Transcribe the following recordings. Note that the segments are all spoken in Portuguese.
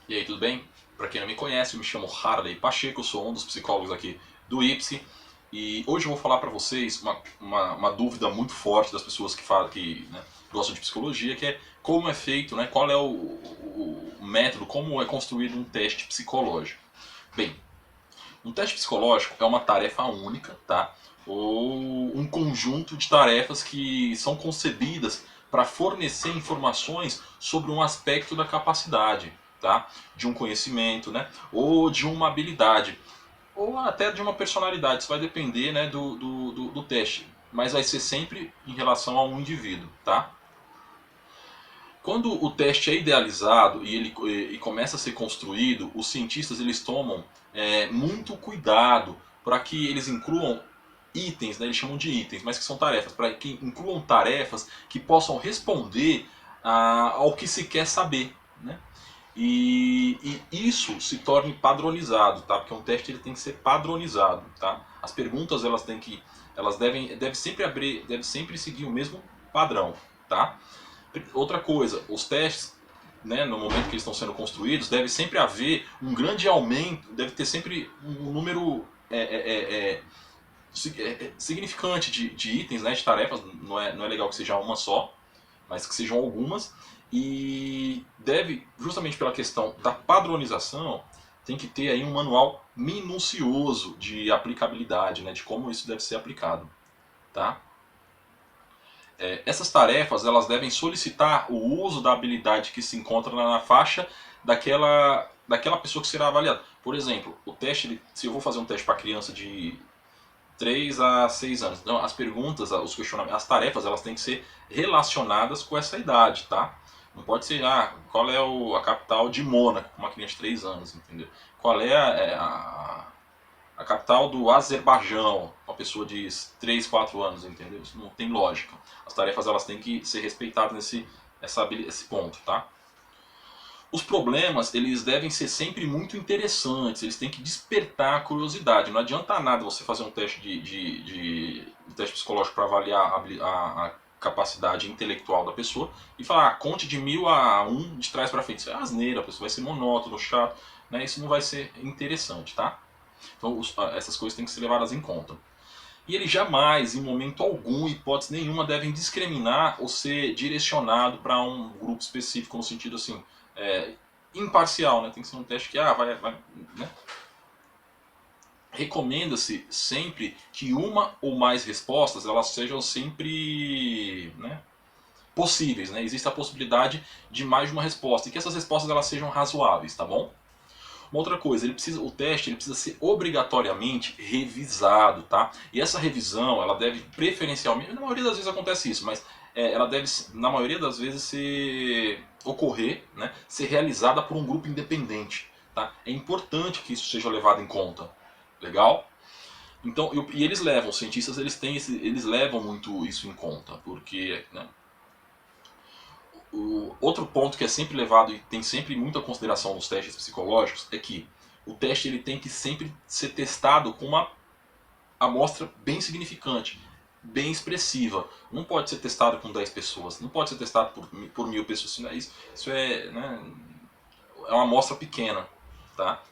E aí, tudo bem? Para quem não me conhece, eu me chamo Harley Pacheco, eu sou um dos psicólogos aqui do IPSI. E hoje eu vou falar para vocês uma dúvida muito forte das pessoas que gostam de psicologia, que é como é feito, né, qual é o método, como é construído um teste psicológico. Bem, um teste psicológico é uma tarefa única, tá? Ou um conjunto de tarefas que são concebidas para fornecer informações sobre um aspecto da capacidade, tá? De um conhecimento, né? Ou de uma habilidade, ou até de uma personalidade. Isso vai depender, né, do teste, mas vai ser sempre em relação a um indivíduo, tá? Quando o teste é idealizado e começa a ser construído, os cientistas eles tomam muito cuidado para que eles incluam itens, né, eles chamam de itens, mas que são tarefas, para que incluam tarefas que possam responder ao que se quer saber. Né? E isso se torne padronizado, tá? Porque um teste ele tem que ser padronizado. Tá? As perguntas elas devem sempre seguir o mesmo padrão. Tá? Outra coisa, os testes, né, no momento que eles estão sendo construídos, deve sempre haver um grande aumento, deve ter sempre um número significante de itens, né, de tarefas. Não é legal que seja uma só, mas que sejam algumas. E deve, justamente pela questão da padronização, tem que ter aí um manual minucioso de aplicabilidade, né, de como isso deve ser aplicado. Tá? Essas tarefas elas devem solicitar o uso da habilidade que se encontra na faixa daquela pessoa que será avaliada. Por exemplo, o teste, se eu vou fazer um teste para criança de 3 a 6 anos, então as perguntas, os questionamentos, as tarefas, elas têm que ser relacionadas com essa idade, tá? Não pode ser, qual é a capital de Mônaco, uma criança de 3 anos, entendeu? Qual é a capital do Azerbaijão, uma pessoa de 3, 4 anos, entendeu? Isso não tem lógica. As tarefas elas têm que ser respeitadas esse ponto, tá? Os problemas, eles devem ser sempre muito interessantes, eles têm que despertar a curiosidade. Não adianta nada você fazer um teste um teste psicológico para avaliar a capacidade intelectual da pessoa e falar, conte de 1000 a 1 de trás para frente. Isso é asneira, a pessoa vai ser monótono, chato, né? Isso não vai ser interessante, tá? Então essas coisas têm que ser levadas em conta. E ele jamais, em momento algum, hipótese nenhuma, devem discriminar ou ser direcionado para um grupo específico, no sentido assim, imparcial, né? Tem que ser um teste que, vai né? Recomenda-se sempre que uma ou mais respostas elas sejam sempre, né, possíveis, né? Existe a possibilidade de mais de uma resposta e que essas respostas elas sejam razoáveis, tá bom? Uma outra coisa, o teste ele precisa ser obrigatoriamente revisado, tá? E essa revisão, ela deve preferencialmente, na maioria das vezes acontece isso, mas ela deve, na maioria das vezes, ocorrer, né? Ser realizada por um grupo independente, tá? É importante que isso seja levado em conta, legal? Então, e eles levam, os cientistas eles levam muito isso em conta, porque, né, o outro ponto que é sempre levado e tem sempre muita consideração nos testes psicológicos é que o teste ele tem que sempre ser testado com uma amostra bem significante, bem expressiva. Não pode ser testado com 10 pessoas, não pode ser testado por 1000 pessoas. Isso né, é uma amostra pequena. Tá?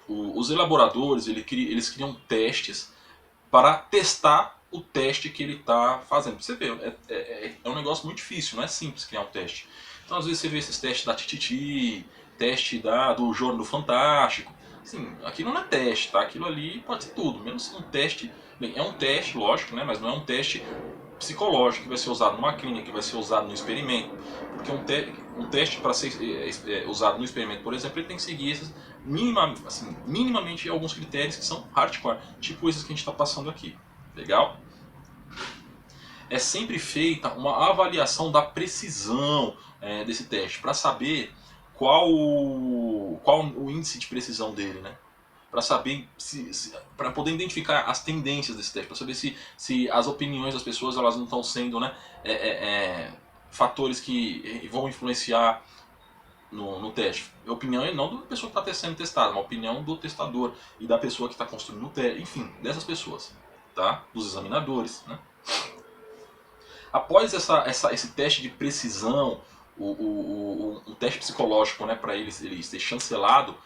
Os elaboradores eles criam testes para testar o teste que ele está fazendo. Você vê, é um negócio muito difícil, não é simples criar um teste. Então às vezes você vê esses testes da Tititi, teste do Jornal do Fantástico. Assim, aquilo não é teste, tá? Aquilo ali pode ser tudo, menos um teste. Bem, é um teste, lógico, né? Mas não é um teste psicológico que vai ser usado numa clínica, que vai ser usado no experimento. Porque um teste para ser usado no experimento, por exemplo, ele tem que seguir minimamente alguns critérios que são hardcore, tipo esses que a gente está passando aqui. Legal? É sempre feita uma avaliação da precisão desse teste, para saber qual o índice de precisão dele, né? Para saber para poder identificar as tendências desse teste, para saber se as opiniões das pessoas elas não estão sendo, né, fatores que vão influenciar no teste. A opinião é não da pessoa que está sendo testada, uma opinião do testador e da pessoa que está construindo o teste, enfim, dessas pessoas, tá? Dos examinadores, né? Após esse teste de precisão, o teste psicológico, né, para ele ser chancelado,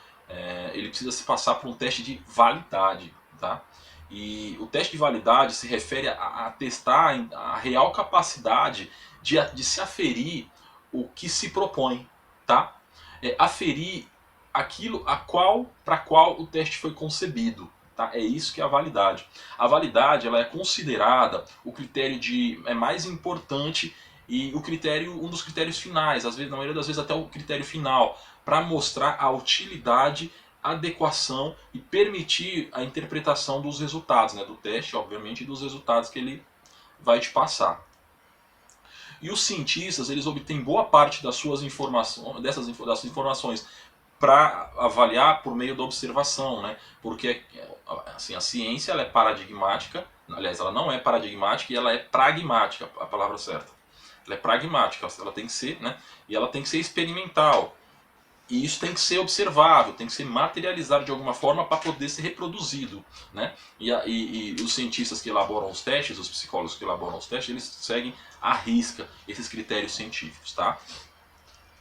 ele precisa se passar por um teste de validade, tá? E o teste de validade se refere a testar a real capacidade de se aferir o que se propõe, tá? Aferir aquilo para qual o teste foi concebido. Tá? É isso que é a validade. A validade ela é considerada o critério mais importante e um dos critérios finais, às vezes, na maioria das vezes até o critério final, para mostrar a utilidade, adequação e permitir a interpretação dos resultados, né, do teste, obviamente, e dos resultados que ele vai te passar. E os cientistas, eles obtêm boa parte das suas informações, dessas informações para avaliar por meio da observação, né? Porque assim, a ciência ela é paradigmática, aliás, ela não é paradigmática e ela é pragmática, a palavra certa. Ela é pragmática, ela tem que ser, né? E ela tem que ser experimental. E isso tem que ser observável, tem que ser materializado de alguma forma para poder ser reproduzido, né? E os cientistas que elaboram os testes, os psicólogos que elaboram os testes, eles seguem à risca esses critérios científicos, tá?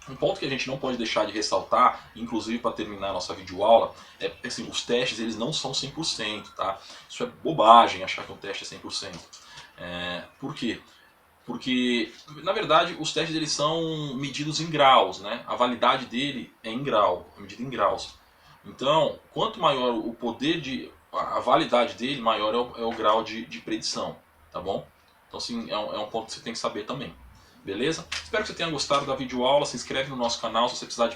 Um ponto que a gente não pode deixar de ressaltar, inclusive para terminar a nossa videoaula, é assim, os testes eles não são 100%, tá? Isso é bobagem achar que um teste é 100%. Por quê? Porque, na verdade, os testes eles são medidos em graus, né? A validade dele é em grau, é medida em graus. Então, quanto maior o poder a validade dele, maior é o grau de predição, tá bom? Então, assim, é um ponto que você tem que saber também. Beleza? Espero que você tenha gostado da videoaula. Se inscreve no nosso canal. Se você precisar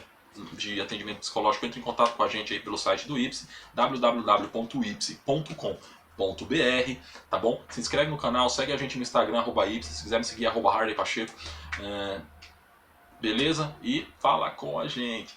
de atendimento psicológico, entre em contato com a gente aí pelo site do IPSE, www.ipse.com.br, tá bom? Se inscreve no canal, segue a gente no Instagram, @ipse, se quiser me seguir, @harleypacheco. Beleza? E fala com a gente.